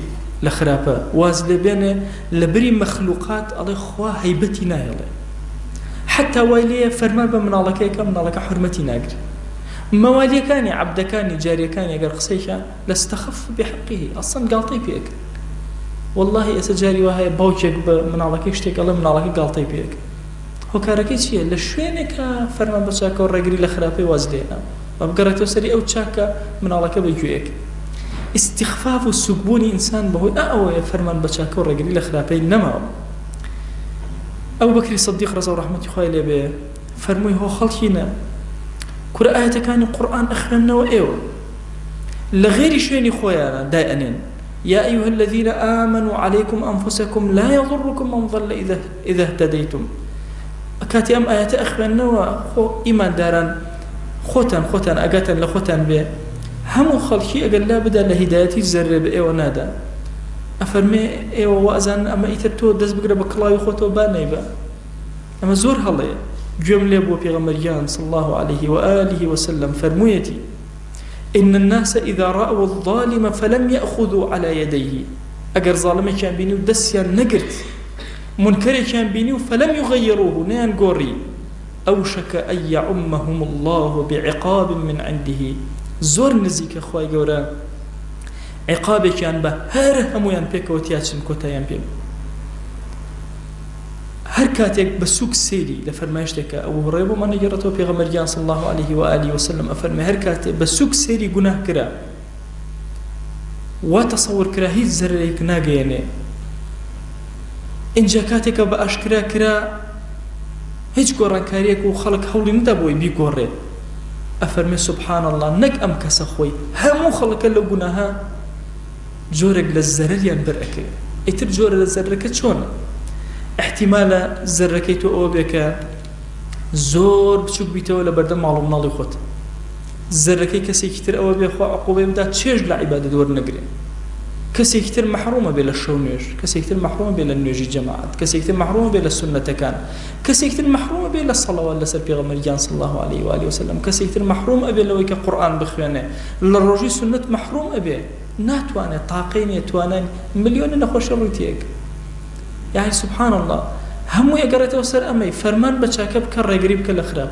لە خراپە واز لێ بێنێ لە بری مەخلوقات ئەڵێ خوا هەیبەتی نایەڵێ حتا وای لێ فەرمان بە مناڵەکەیکە مناڵەکە حورمەتی ناگرێت مەوالیەکانی عەبدەکانی جاریەکانی ئەگەر قسەیشان لەستەخف بحەقیه ئەسڵەن گاڵتەی پێکرد والله ئێستا جاری وایە باوکێک بە مناڵەکەی شتێک ئەڵێ مناڵەکە گاڵتەی پێکرد هۆکارەکەی چییە لە شوێنێکە فەرمان بە چاکە و ڕێگری لە خراپەی واز لێنا بگەڕێتەوە سەری ئەو چاکە مناڵەکە بەگوێیەک استخفاف و سوکبوونی ئینسان بەهۆی ئەوەیە فەرمان بە چاکە و ڕێگری لە خراپەی نەماوە ئەبوو بەکری سەدیق ڕەزا و ڕەحمەتی خوای لێ بێ فەرمووی هۆ خەڵکینە کورە ئاەتەکانی قورئان ئەخوێننەوە ئێوە لە غێری شوێنی خۆیانە دای ئەنێن يا أيها الذين آمنوا عليكم أنفسكم لا يضركم من ضل إذا اهتديتم كاتي أم آيات أخواننا خو إيمان داران خوتان أقاتن لخوتان به همو خلقي أقل لا بدا لهدايتي زرب إيوه نادا أفرمي إيوه وأزان أما إيترتو دز بقرب كلاي خوتو بانيبا أما زور هالي جملة بو بيغمريان صلى الله عليه وآله وسلم فرمويتي إن الناس إذا رأوا الظالم فلم يأخذوا على يديه أجر ظالمة كان بيني ودسيا نقرت منكر كان بيني فلم يغيروه نيان قوري أوشك أن يعمهم الله بعقاب من عنده زور نزيك أخوي قورا عقاب كان به هر همويان بيك وتياتشن كوتايان بيك هر كاتك بسوق سيري لفرمايشتك أو هريبو من يجرته في غمريان صلى الله عليه وآله وسلم أفرمي هر كاتك بسوق سيري قناه كرا وتصور كرا هيت زريك ناقيني إن جاكاتك بأشكرا كرا هيج قران كاريك وخلق حولي ندبوي بي قري أفرمي سبحان الله نك أم كسخوي همو خلق اللو قناها جورك للزرريان برأكي ايتر جور للزررك چون احتمال زركيتو او بك زور بچوك بيتو ولا بردم معلوم نالي خوت زركي كسي كتير او بيخوا عقوبه بدا تشيج لعباده دور نقري كسي كتير محرومه بلا الشونيش كسي كتير محرومه بلا النيجي جماعات كسي كتير محرومه بلا السنه كان كسي كتير محرومه بلا الصلاه ولا سر بيغمر جان صلى الله عليه واله وسلم كسي كتير محرومه بلا ويك قران بخوانه للرجي سنه محرومه به ناتوانه طاقين يتوانن مليون نخوش روتيك يعني سبحان الله همو يقرأت وسر أمي فرمان بچاكب كر يقريب كل خراب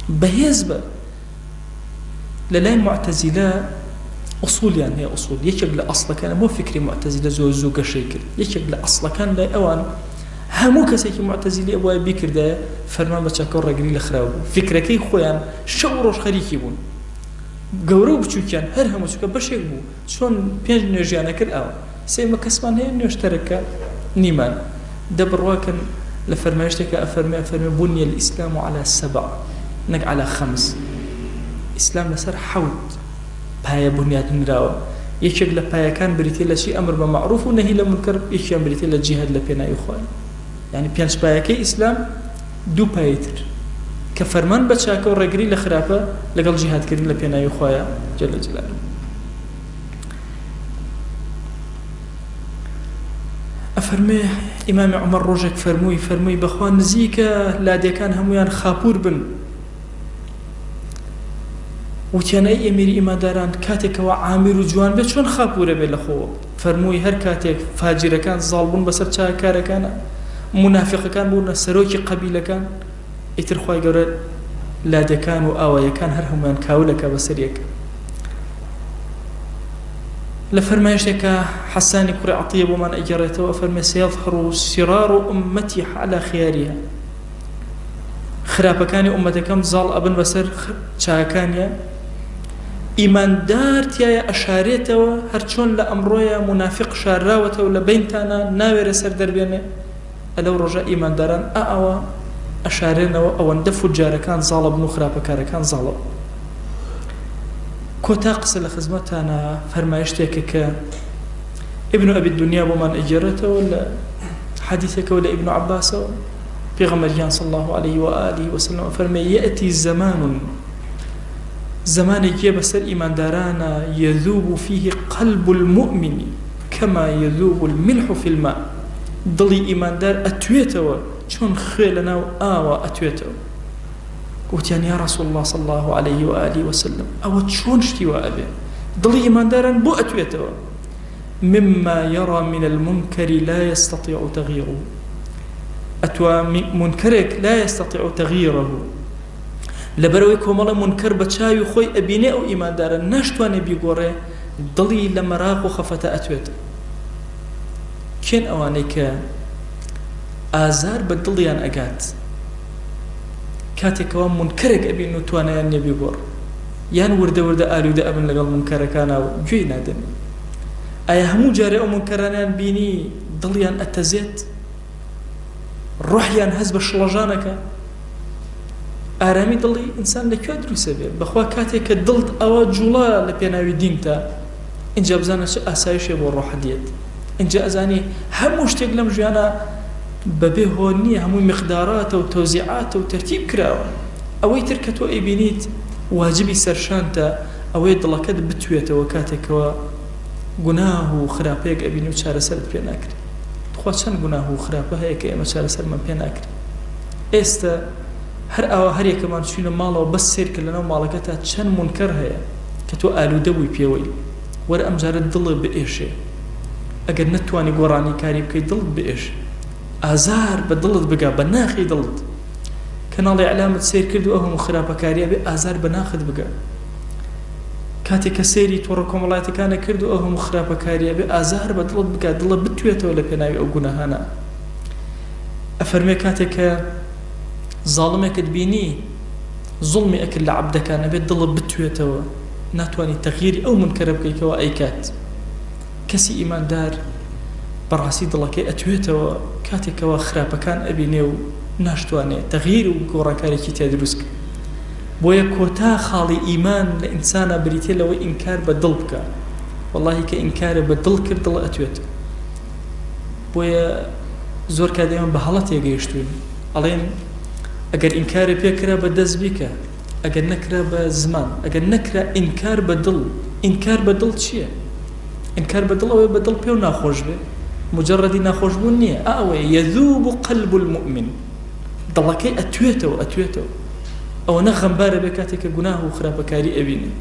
بهزب للاي معتزلة أصول يعني هي أصول يشق لأصل كان مو فكري معتزلة زو قشيكر يشق لأصل كان لا أوان همو كسيك معتزلة أبوي بكر ده فرمان بچاكر يقريب خراب فكرة كي خويان شوروش خريكي بون قورو بچوكيان هر همو چوكا بشيك بو شون بينج نيجيانا كر أو سيما كسمان هي نيشتركة نيمان دبرواكن لفرمايشتك أفرمي بني الإسلام على 7 نك على 5 إسلام لسر حوت بايا بنيات نراوة يشك لبايا كان بريتي لشي أمر بمعروف ونهي لمنكر يشي بريتي للجهاد لبينا يخوان يعني بيانش بايا كي إسلام دو بايتر كفرمان بچاكا ورقري لخرافة لقل جهاد كريم لبينا يخوان جل جلاله أفرمي إمام عمر روجك فرموي بخوان نزيكا لا دي كان هميان خابور بن وتيان أي أمير إما داران كاتك وعامر جوان بيت شون خابورة بي لخوة فرموي هر كاتك فاجر كان ظالبون بسر چاكار كان منافق كان بونا سروكي قبيلة كان اترخواي قرر لا دي كان وآوية كان هر هميان كاولك بسريك لفرمايشك حساني كري عطيب ومن أجرته وفرمي سيظهر سرار أمتي على خيارها خرابكاني أمتكم زال أبن بسر شاكانيا إيمان دار تيايا أشاريته هرچون لأمرويا منافق شاراوته ولا بينتانا ناوير سر دربيني ألو رجاء إيمان داران أعوى أشارينا أو اندفو جاركان زالب نخرابكان كان زالب كوتاقس لخزمتنا فرمايشتك ابن أبي الدنيا ومن أجرته ولا حديثك ولا ابن عباس في غمريان صلى الله عليه وآله وسلم فرمي يأتي زمان يجيب سر إيمان دارانا يذوب فيه قلب المؤمن كما يذوب الملح في الماء ضلي إيمان دار أتويته شون خيلنا وآوى أتويته قلت يعني يا رسول الله صلى الله عليه وآله وسلم أو شون اشتوى أبي ضلي إيمان داران بو أتويته مما يرى من المنكر لا يستطيع تغييره أتوا منكرك لا يستطيع تغييره لبروي كومال منكر بتشاوي خوي أبيني أو إيمان دار نشتواني بيقوري ضلي لمراق وخفت أتويت كين أوانيك آزار بدليان أقات كاتك وان منكرك أبي نتوانا يعني بيقور يان ورده آلو دا أبن لقل منكركانا جوي نادم أي همو جاري أو منكرانيان بيني ضليان أتزيت روحيان هزب الشلجانك آرامي دڵی ئینسان لەکوێ دروستە بێت بەخوا کاتێک کە دڵت ئەوە جوڵە لە پێناوی دینتە اینجا بزانە چه ئاسایشێ بۆ ڕۆحت دێت اینجا ئەزانی هەموو شتێک لەم ژیانە بەبێ هۆ نییە هەمووی مقداراتە و تەوزیعاتە و تەرتیب کراوە ئەوەی تر کە تۆ ئەیبینیت واجبی سەرشانتە ئەوەی دڵەکەت بتوێتەوە کاتێکەوە گوناه و خراپەیەک ئەبینی و چارەسەرت پێ ناکرێت خوا چەند گوناه و خراپە هەیە کە ئێمە چارەسەرمان پێ ناکرێت ئێستا هەر ئەوە هەر یەکەمان چوینە ماڵەوە بەس سێرکە لەناو ماڵەکەتا چەند منکەر هەیە کە تۆ ئالوودە بووی پێوەی وەرە ئەم جارە دڵت بئێشێ ئەگەر نەتوانی گۆڕانی کاری بکەیت دڵت بئێش ئازار بە دڵت بگا بە ناخی دڵت کەناڵی ئەعلامت سیر کرد و ئەو هەموو خراپەکاریە بێ ئازار بە ناخت بگا کاتێک کە سێری تۆڕە کۆمەڵایەتەکانە کرد و ئەو هەموو خراپەکاریە بێ ئازار بە دڵت بگا دڵت بتوێتەوە لە پێناوی ئەو گوناهانە ئەفەرمێ کاتێک کە ظالمێکت بینی زوڵمی ئەکرد لە عەبدەکانە بێت دڵت بتوێتەوە ناتوانی تەغییری ئەو منکەرە بکەیتەوە ئەیکات کەسی ئیماندار بەڕاستی دڵەکەی ئەتوێتەوە کاتێکەوە خراپەکان ئەبینێ و ناشتوانێت تەغییر و گۆڕەکارێکی تیا دروست کرد بۆیە کۆتا خاڵی ئیمان لە ئینسانە بریتێ لەوەی ئینکار بە دڵ بکە وەڵاهی کە ئینکارە بە دڵ کرد دڵ ئەتوێتەوە بۆیە زۆر کاتێمە بە هەڵە تێگەیشتوین ئەڵێن ئەگەر ئینکارە پێکرا بە دەست بیکە ئەگەر نەکرا بە زمان ئەگەر نەکرا ئینکار بە دڵ ئینکار بە دڵ چییە؟ ئینکار بە دڵ ئەوەی بە دڵ پێ و ناخۆش بێ مجرڕدی ناخۆشبوون نییە ئەوەیە یەذوب قەلب المؤمن دڵەکەی ئەتوێتەوە ئەوە نەخەمبارە بێ کاتێک کە گوناه و خراپەکاری ئەبینێ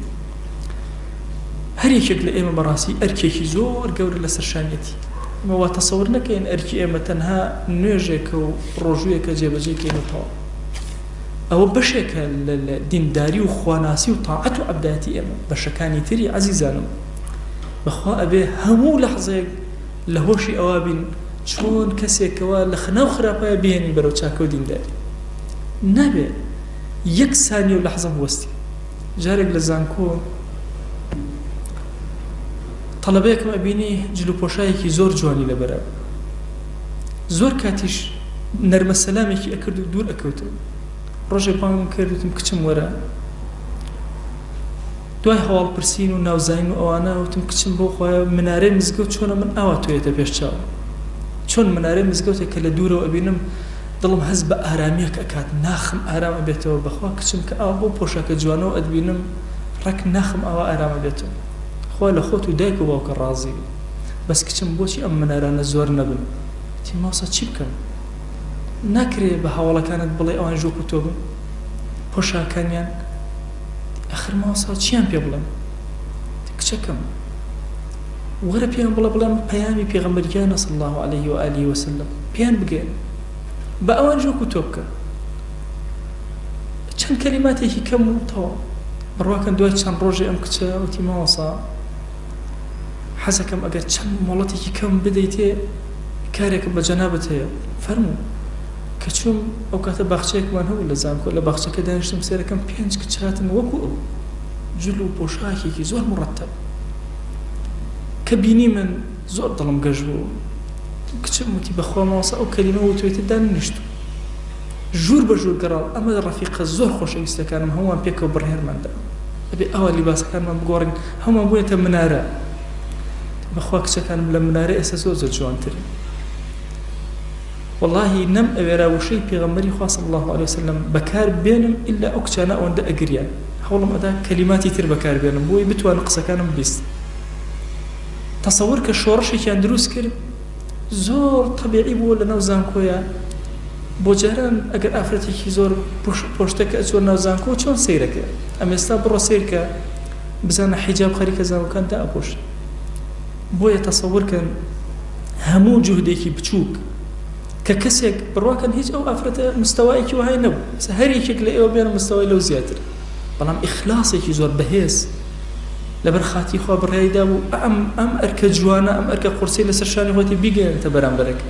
هەر یەکێک لە ئێمە بەڕاستی ئەرکێکی زۆر گەورە لە سەرشانێتی ئەمە وا تەسەوور نەکەین ئەرکی ئێمە تەنها نوێژێکە و ڕۆژوویەکە جێبەجێکەینەوە ئەوە بەشێکە لە دینداری و خواناسی و تاعەت و عەبدایەتی ئێمە بەشەکانی تری عەزیزانم بەخوا ئەبێ هەموو لەحزەیەک لە هۆشی ئەوا بین چۆن کەسێکەوە لە خناو خراپایە بێنی بەرەو چاکە و دینداری نابێ یەک سانیە و لەحزە وەستی جارێک لە زانکۆ تەڵەبەیەکم ئەبینی جلوپۆشایەکی زۆر جوانی لەبەرە زۆر کاتیش نەرمە سەلامێکی ئەکرد و دوور ئەکەوتەوە ڕۆژێ پاڵم کردوتم کچم وەرە دوای هەواڵپرسین و ناوزین و ئەوانە وتم کچم بۆ خۆیان منارەی مزگەوت چۆنە من ئاوا تۆیەتە پێش چاوم چۆن منارەی مزگەوتێک کە لە دوورەوە ئەبینم دڵم هەز بە ئارامیەک ئەکات ناخم ئارام ئەبێتەوە بەخوا کچم کە ئاوا بۆ پۆشاکە جوانەوە ئەدبینم ڕەک ناخم ئاوا ئارام ئەبێتەوە خوا لە خۆت و دایک و باوکە ڕازی بەس کچم بۆچی ئەم منارانە زۆر نەبن تی ماسە چی بکەم ناکرێ بە هەواڵەکانت بڵێ ئەوان ژووکو تۆ بن پۆشاکانیان ئەخر ماسا چیان پێ بڵێم کچەکەم وەرە پێیان بڵێم پەیامی پێغەمبەریانە صلی الله عليه و آله وسلم پێیان بگەێن بە ئەوان ژووکو تۆ بکە چەند کەلیماتێکی کەم و تەواو بڕواکەن دوای چەند ڕۆژێ ئەم کچە وتی ماسا حەزەکەم ئەگەر چەند مۆڵەتێکی کەم بدەیتێ کارێکم بە جەنابەت هەیە فەرموو کە چووم ئەو کاتە باخچەیەکمان هەبوو لە زانکۆ لە باخچەکە دانیشتم سێرەکەم 5 کچ هاتن وەکو ئەو جل و پۆشاکێکی زۆر مڕەتەب کە بینی من زۆر دڵم گەژ بوو کچم وتی بەخوا ماسا ئەو کەلیمە وتوێتە دانیشت ژوور بە ژوور گەڕاو ئەمە ڕەفیقە زۆر خۆشەویستەکانم هەمووان پێکەوە بڕهێرماندا ئەبێ ئەوە لیباسەکانمان بگۆڕین هەمووان بوویەتە منارە بەخوا کچەکانم لە منارە ئێستا زۆر جوانترن والله نم ئەوێرا وشەی پێغەمبەری خوا صلی الله عليه وسلم بەکار بێنم ئیلا ئەو کچانە ئەوەندە ئەگریان هەوڵم ئەدا کەلیماتی تر بەکار بێنم بۆی بتوانم قسەکانم بیست تەسەوور کە شۆڕشێکیان دروست کرد زۆر طەبیعی بووە لە ناو زانکۆیە بۆ جاران ئەگەر ئافرەتێکی زۆر پۆشتەکە ئەچوە ناو زانکۆ چۆن سەیرەکە ئەم ئێستا بڕۆ سیرکە بزانە حیجاب خەریکە زانکۆکان دائەپۆشن بۆیە تەسەوورکەن هەموو جوهدێکی بچووک کە کەسێک بڕواکەن هیچ ئەو ئافرەتە مستەوایەکی وهای نەبوو هەر یەکێک لە ئێوە بێنە مستەوای لەو زیاتر بەڵام ئیخلاسێکی زۆر بەهێز لەبەر خاتی خوا بڕیایدا بوو ئەم ئەرکە جوانە ئەم ئەرکە قورسەی لەسەر شانی خۆتی بیگەێنێتە بەرامبەرەکە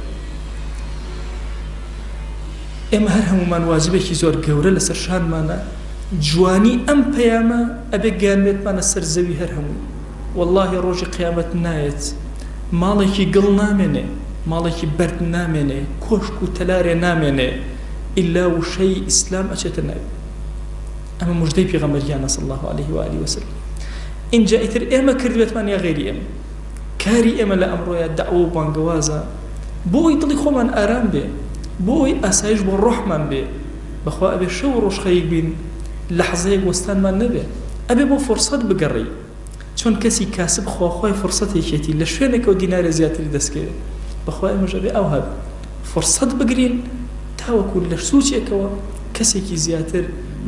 ئێمە هەر هەمومان واجبێکی زۆر گەورە لەسەر شانمانە جوانی ئەم پەیامە ئەبێ گیانبێتمانە سەر زەوی هەر هەموو واللهی ڕۆژی قیامەت نایەت ماڵێکی گڵ نامێنێ ماڵێکی بەرد نامێنێ کۆشک و تەلارێ نامێنێ ئیلا وشەی ئیسلام ئەچێتە ناوی ئەمە موژدەی پێغەمبەریانە صلی الله عليه وآله وسلم اینجا ئیتر ئێمە کردوێتمان یا غێری ئێمە کاری ئێمە لە ئەمڕۆیە دەعوە و بانگەوازە بۆی دڵی خۆمان ئارام بێ بۆی ئاسایش بۆ ڕۆحمان بێ بەخوا ئەبێ شەو ڕۆژ خەیک بین لەحزەیەک وەستانمان نەبێ ئەبێ بۆ فرسەت بگەڕی چۆن کەسی کاسب خۆی فرسەتێکێتی لە شوێنێکە و دینارە زیاتری دەستکەوێت بەخوا ئێمەش ئەبێ ئەو هەب فرسەت بگرین تاوەکو لە سوچێکەوە کەسێکی زیاتر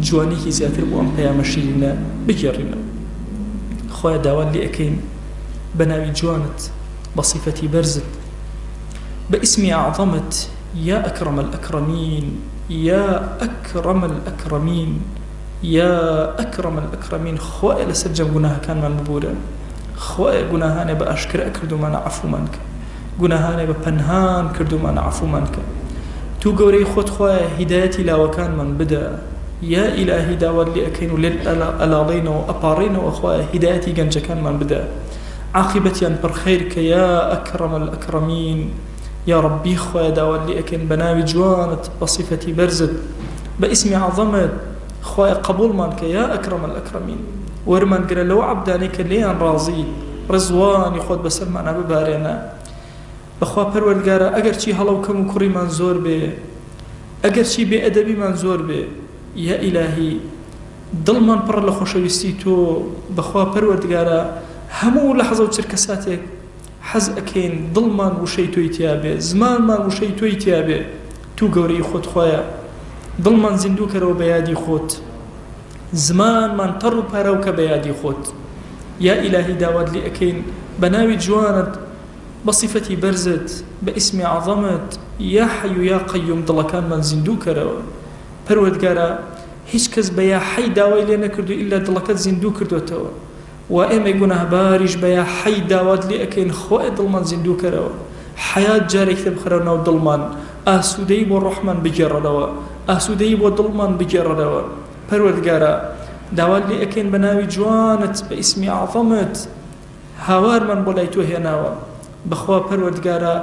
جوانێکی زیاتر بۆ ئەم پەیامە شیرینە بگێڕینەوە خۆی داوات لێ ئەەکەین بە ناوی جوانت بە صیفەتی بەرزت بە ئیسمی ئەعظەمت یا ئەکرەم الئەکرەمین یا ئەکرەم الئەکرەمین یا ئەکرەم الئەکرەمین خۆی لەسەر جەم گوناهەکانمان ببورە خۆی گوناهانێ بە ئاشکرا کردومانە عەفومان کە گوناهانێ بە پەنهان کردومانە عەفومان کە تو گەورەی خۆت خۆیە هیدایەتی لاوەکانمان بدە یا ئیلاهی داوات لێ ئەەکەین و لێت ئەلاڵینەوە ئەپاڕینەوە خۆیە هیدایەتی گەنجەکانمان بدە عاقبەتیان پڕ خەیر کە یا ئەکرەم الئەکرەمین یا ربی خۆیە داوات لێ ئەەکەین بە ناوی جوانت بە صیفەتی بەرزت بە ئیسمی عەظەمت خۆیە قبوڵمان کە یا ئەکرەم الئەکرەمین وەرمان گرە لەو عەبدانەی کە لێیان ڕازی ڕزوانی خۆت بەسەرمانە ببارێنە بەخوا پەروەردگارە ئەگەر چی هەڵەو کەم و کوڕیمان زۆر بێ ئەگەر چی بێئەدەبیمان زۆر بێ یا ئیلاهی دڵمان پڕ لە خۆشەویستی تۆ بەخوا پەروەردگارە هەموو لەحظە و چرکە ساتێک حەز ئەکەین دڵمان وشەی تۆی تیا بێ زمانمان وشەی تۆی تیا بێ تو گەورەی خۆت خۆیە دڵمان زیندوو کەرەوە بە یادی خۆت زمانمان تەڕ و پارەوکە بە یادی خۆت یا ئیلاهی داوات لێ ئەەکەین بە ناوی جوانت بە صیفەتی بەرزت بە ئیسمی عەظەمت یا حەی و یا قەیوم دڵەکانمان زیندوو کەرەوە پەروەردگارە هیچ کەس بە یا حەی داوای لێ نەکردو ئیلا دڵەکەت زیندوو کردوێتەوە و ئێمە گوناهباریش بە یا حەی داوات لێ ئەەکەین خۆی دڵمان زیندوو کەرەوە حەیات جارێکتە بخەرە ناو دڵمان ئاسوودەی بۆ ڕۆحمان بگێڕەوە ئاسوودەی بۆ دڵمان بگێڕەوە پەروەردگارە داوات لێ ئەەکەین بە ناوی جوانت بە ئیسمی عەظەمت هاوارمان بۆ لای تۆ هێناوە بەخوا پەروەردگارە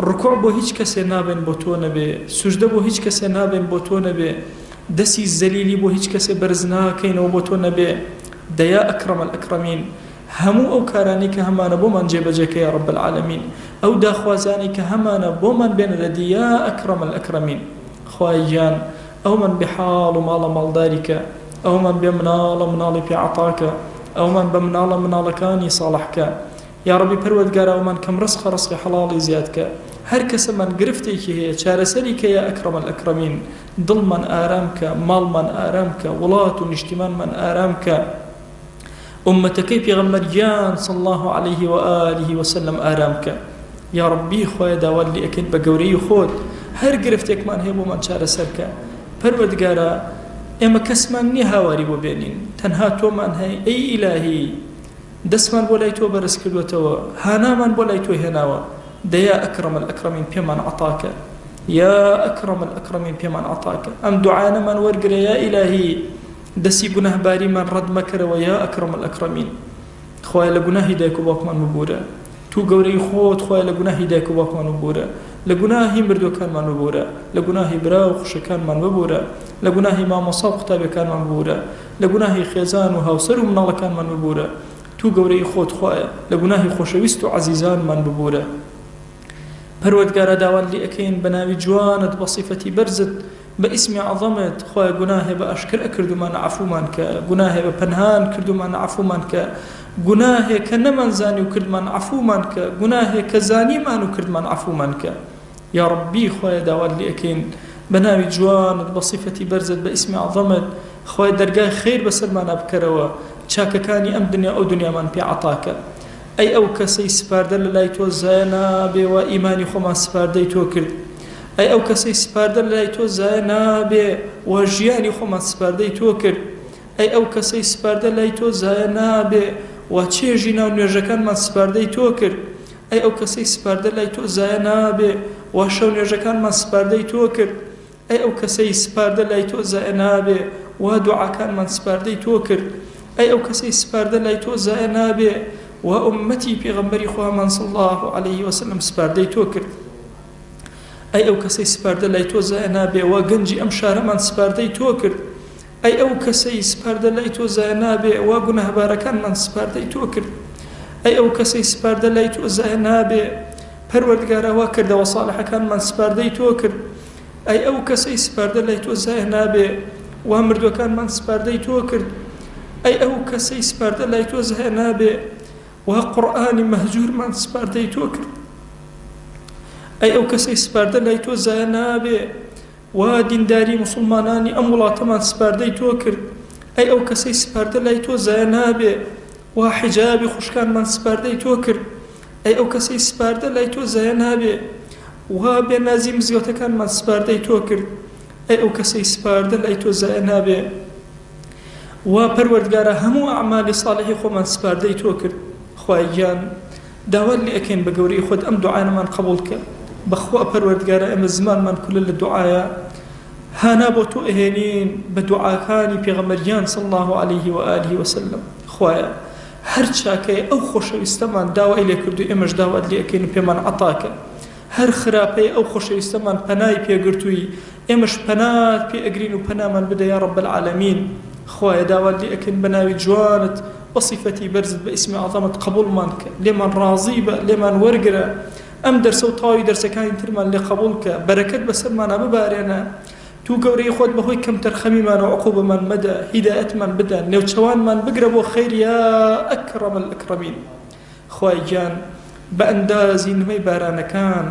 ڕکوع بۆ هیچ کەسێ نابێن بۆ تۆ نەبێ سوژدە بۆ هیچ کەسێ نابێن بۆ تۆ نەبێ دەستی زەلیلی بۆ هیچ کەسێ بەرز ناکەینەوە بۆ تۆ نەبێ دەیا ئەکرەم الئەکرەمین هەموو ئەو کارانی کە هەمانە بۆمان جێبەجێکە یا رب العالمین ئەو داخوازانی کە هەمانە بۆمان بێنە لە دیا ئەکرەم الئەکرەمین خوای گیان ئەومان بحاڵ و ماڵە ماڵداریکە ئەومان بێ مناڵە مناڵی پێعەتاکە ئەومان بە مناڵە مناڵەکانی ساڵحکە یا ربی پەروەردگارە ئەومان کەم ڕزقی حەڵاڵی زیادکە هەر کەسەمان گرفتێکی هەیە چارەسەری کە یا ئەکرەم الئەکرەمین دڵمان ئارام کە ماڵمان ئارام کە وڵات و نیشتیمانمان ئارام کە ئومەتەکەی پێغەمبەریان صلی الله عليه وآله وسلم ئارام کە یا ربی خۆیە داوات لێ ئەەکەین بە گەورەی خۆت هەر گرفتێکمان هەیە بۆمان چارەسەرکە پەروەردگارە ئێمە کەسمان نییە هاواری بۆ بێنین تەنها تۆمان هەیە ئەی ئیلاهی دەستمان بۆ لای تۆ بەرز کردوێتەوە هانامان بۆ لای تۆ هێناوە دەیا ئەکرەم الئەکرەمین پێمان عەتاکە یا ئەکرەم الئەکرەمین پێمان عەتاکە ئەم دوعانەمان وەرگرە یا ئیلاهی دەستی گوناهباریمان ڕەت مەکەرەوە یا ئەکرەم الئەکرەمین خوای لە گوناهی دایک و باوکمان ببورە تو گەورەی خۆت خوای لە گوناهی دایک و باوکمان ببورە لە گوناهی مردوەکانمان ببورە لە گوناهی برا و خوشەکانمان ببورە لە گوناهی مامۆسا و قوتابیەکانمان ببورە لە گوناهی خێزان و هاوسەر و مناڵەکانمان ببورە تو گەورەی خۆت خوایە لە گوناهی خۆشەویست و عەزیزانمان ببورە پەروەردگارە داوات لێ ئەەکەین بە ناوی جوانت بە صیفەتی بەرزت بە ئیسمی عەظەمت خوای گوناهێ بە ئاشکرا کردومانە عەفومان کە گوناهێ بە پەنهان کردومانە عەفومان کە گوناهێ کە نەمانزانی و کردمان عەفومان کە گوناهێ کە زانیمان و کردمان عەفومان کە یا ربی خوای داوات لێ ئەەکەین بە ناوی جوانت بە صیفەتی بەرزت بە ئیسمی عەظەمت خوای دەرگای خەیر بەسەرمانە بکەرەوە چاکەکانی ئەم دنیا ئەو دنیامان پێ عەتاکە ئەی ئەو کەسەی سپاردە لە لای تۆ زایە نابێ و ئیمانی خۆمان سپاردەی تۆ کرد ئەی ئەو کەسەی سپاردە لە لای تۆ زایە نابێ و ژیانی خۆمان سپاردەی تۆ کرد ئەی ئەو کەسەی سپاردە لای تۆ زایە نابێ و چێژی ناو نوێژەکانمان سپاردەی تۆ کرد ئەی ئەو کەسەی سپاردە لای تۆ زایە نابێ و شەو نوێژەکانمان سپاردەی تۆ کرد ئەی ئەو کەسەی سپاردە لای تۆ زایە نابێ و دوعاکانمان سپاردەی تۆ کرد ئەی ئەو کەسەی سپاردە لای تۆ زایە نابێ و ئومەتی پێغەمبەری خوامان صلی الله علیه وسلم سپاردەی تۆ کرد ئەی ئەو کەسەی سپاردە لای تۆ زایە نابێ و گەنجی ئەم شارەمان سپاردەی تۆ کرد ئەی ئەو کەسەی سپاردە لای تۆ زایە نابێ و گونەهبارەکانمان سپاردەی تۆ کرد ئەی ئەو کەسەی سپاردە لای تۆ زایە نابێ پەروەردگارە وا کردەوە ساڵحەکانمان سپاردەی تۆ کرد ئەی ئەو کەسەی سپاردە لای تۆ زایە نابێ وا مردوەکانمان سپاردەی تۆ کرد ئەی ئەو کەسەی سپاردە لای تۆ زایە نابێ وا قورئانی مەهجوورمان سپاردەی تۆ کرد ئەی ئەو کەسەی سپاردە لای تۆ زایە نابێ وا دینداری موسڵمانانی ئەم وڵاتەمان سپاردەی تۆ کرد ئەی ئەو کەسەی سپاردە لای تۆ زایە نابێ وا حیجابی خوشکانمان سپاردەی تۆ کرد ئەی ئەو کەسەی سپاردە لای تۆ زایە نابێ وا بێنازی مزگەوتەکانمان سپاردەی تۆ کرد ئەی ئەو کەسەی سپاردە لای تۆ زایە نابێ وا پەروەردگارە هەموو ئەعمالی ساڵحی خۆمان سپاردەی تۆ کرد خوای گیان داوات لێ ئەکەین بە گەورەی خۆت ئەم دوعاەمان قبوڵ کە بەخوا پەروەردگارە ئێمە زمانمان کولە لە دوعایە هانا بۆ تۆ ئەهێنین بە دوعاکانی پێغەمبەریان صلی الله علیه و آله وسلم خوایە هەر چاکەی ئەو خۆشەویستەمان داوای لێ کردو ئێمەش داوات لێ ئەکەین و پێمان عەتاکە هەر خراپەی ئەو خۆشەویستەمان پەنای پێگرتووی ئێمەش پەنات پێ ئەگرین و پەنامان بدە یا رب العالمین خوایە داوات لێ ئەکەین بە ناوی جوانت بصفەتی بەرزت بە ئیسمی عەظەمت قبوڵمان کە لێمان ڕازی بە لێمان وەرگرە ئەم دەرسە و تاوی دەرسەکانی ترمان لێ قبوڵ کە بەرەکەت بەسەرمانە ببارێنە تو گەورەی خۆت بەهۆی کەم تەرخەمیمان و عقوبەمان مەدە هیدایەتمان بدە نێوچەوانمان بگرە بۆ خەیر یا ئەکرەم الئەکرەمین خوای گیان بە ئەندازی نمەی بارانەکان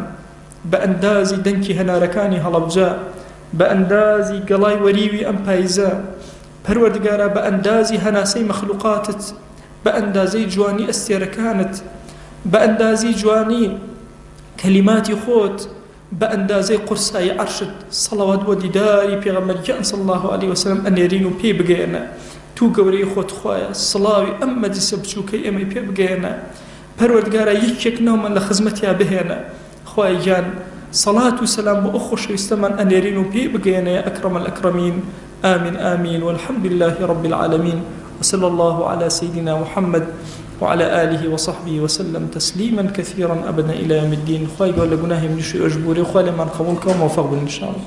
بە ئەندازی دەنگی هەنارەکانی هەڵەبجە بە ئەندازی گەڵای وەریوی ئەم پایزە پەروەردگارە بە ئەندازی هەناسەی مەخلوقاتت بە ئەندازەی جوانی ئەستێرەکانت بە ئەندازی جوانی کەلیماتی خۆت بە ئەندازەی قورسایی عەرشت سەڵەوات بۆ دیداری پێغەمبەریان صلی الله علیه وسلم ئەنێرین و پێی بگەێنە تو گەورەی خۆت خوایە سڵاوی ئەم مەجلیسە بچووکەی ئێمەی پێ بگەێنە پەروەردگارە یەکێک ناومان لە خزمەتیا بهێنە خوای گیان صلاة و سلام بۆ ئەو خۆشەویستەمان ئەنێرین و پێی بگەێنە یا ئەکرەم الئەکرەمین آمين آمين والحمد لله رب العالمين وصلى الله على سيدنا محمد وعلى آله وصحبه وسلم تسليما كثيرا أبدا إلى يوم الدين خواهي قول لقناه من شيء أجبوري وخواهي من قبولك وموفق إن شاء الله